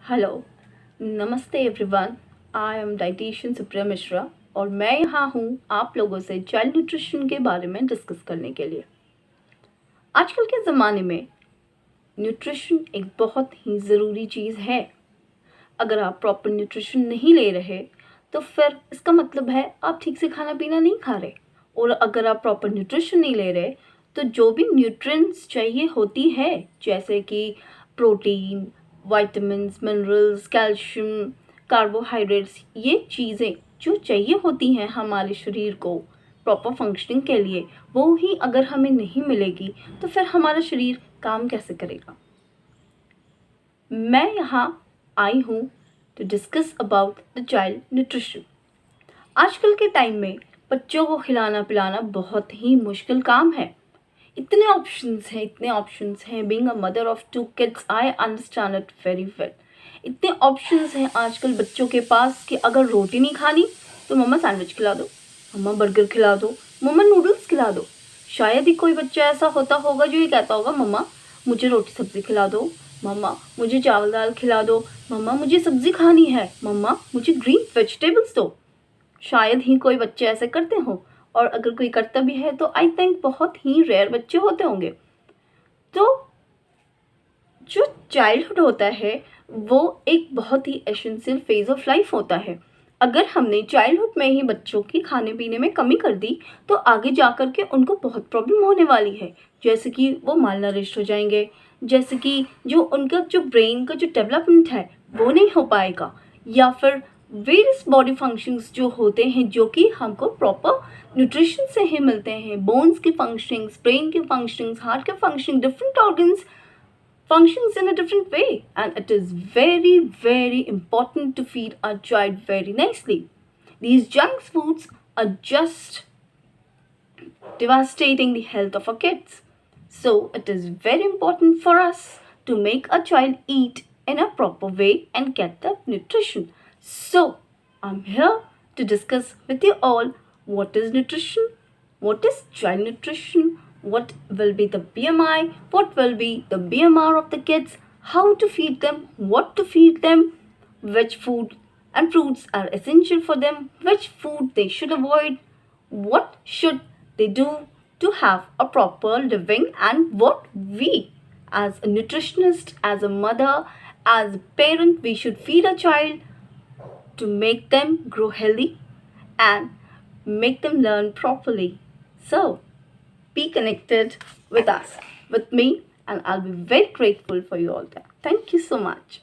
Hello, नमस्ते everyone. I am dietitian Supriya Mishra और मैं यहाँ हूँ आप लोगों से चाइल्ड न्यूट्रिशन के बारे में डिस्कस करने के लिए। आजकल के ज़माने में न्यूट्रिशन एक बहुत ही ज़रूरी चीज़ है। अगर आप प्रॉपर न्यूट्रिशन नहीं ले रहे तो फिर इसका मतलब है आप ठीक से खाना पीना नहीं खा रहे, और अगर आप प्रॉपर न्यूट्रिशन नहीं ले रहे तो जो भी न्यूट्रिएंट्स चाहिए होती है, जैसे कि protein, vitamins, minerals, calcium, carbohydrates, ये चीज़ें जो चाहिए होती हैं हमारे शरीर को प्रॉपर फंक्शनिंग के लिए, वो ही अगर हमें नहीं मिलेगी तो फिर हमारा शरीर काम कैसे करेगा। मैं यहाँ आई हूँ to discuss about the child nutrition. आजकल के टाइम में बच्चों को खिलाना पिलाना बहुत ही मुश्किल काम है। इतने ऑप्शंस हैं। Being a mother of 2 kids, I understand it very well. इतने ऑप्शंस हैं आजकल बच्चों के पास कि अगर रोटी नहीं खानी तो मम्मा सैंडविच खिला दो, मम्मा बर्गर खिला दो, मम्मा नूडल्स खिला दो। शायद ही कोई बच्चा ऐसा होता होगा जो ये कहता होगा मम्मा मुझे रोटी सब्जी खिला दो, मम्मा मुझे चावल दाल खिला दो, मम्मा मुझे सब्जी खानी है, मम्मा मुझे ग्रीन वेजिटेबल्स दो। शायद ही कोई बच्चे ऐसे करते हों, और अगर कोई करता भी है तो आई थिंक बहुत ही रेयर बच्चे होते होंगे। तो जो चाइल्डहुड होता है वो एक बहुत ही एसेंशियल फेज ऑफ लाइफ होता है। अगर हमने चाइल्डहुड में ही बच्चों की खाने पीने में कमी कर दी तो आगे जा कर के उनको बहुत प्रॉब्लम होने वाली है। जैसे कि वो मालनरिश्ड हो जाएंगे, जैसे कि जो उनका जो ब्रेन का जो डेवलपमेंट है वो नहीं हो पाएगा, या फिर वेरियस बॉडी फंक्शंस जो होते हैं जो कि हमको प्रॉपर न्यूट्रिशन से ही मिलते हैं। बोन्स की फंक्शनिंग्स, ब्रेन की फंक्शनिंग्स, हार्ट के functioning, different organs functions in a different way, and it is very important to feed our child very nicely. These junk foods are just devastating the health of our kids, so it is very important for us to make a child eat in a proper way and get the nutrition. So I'm here to discuss with you all what is nutrition, what is child nutrition, what will be the BMI, what will be the BMR of the kids, how to feed them, what to feed them, which food and fruits are essential for them, which food they should avoid, what should they do to have a proper living, and what we as a nutritionist, as a mother, as a parent, we should feed a child to make them grow healthy and make them learn properly. So, be connected with us, with me, and I'll be very grateful for you all there. Thank you so much.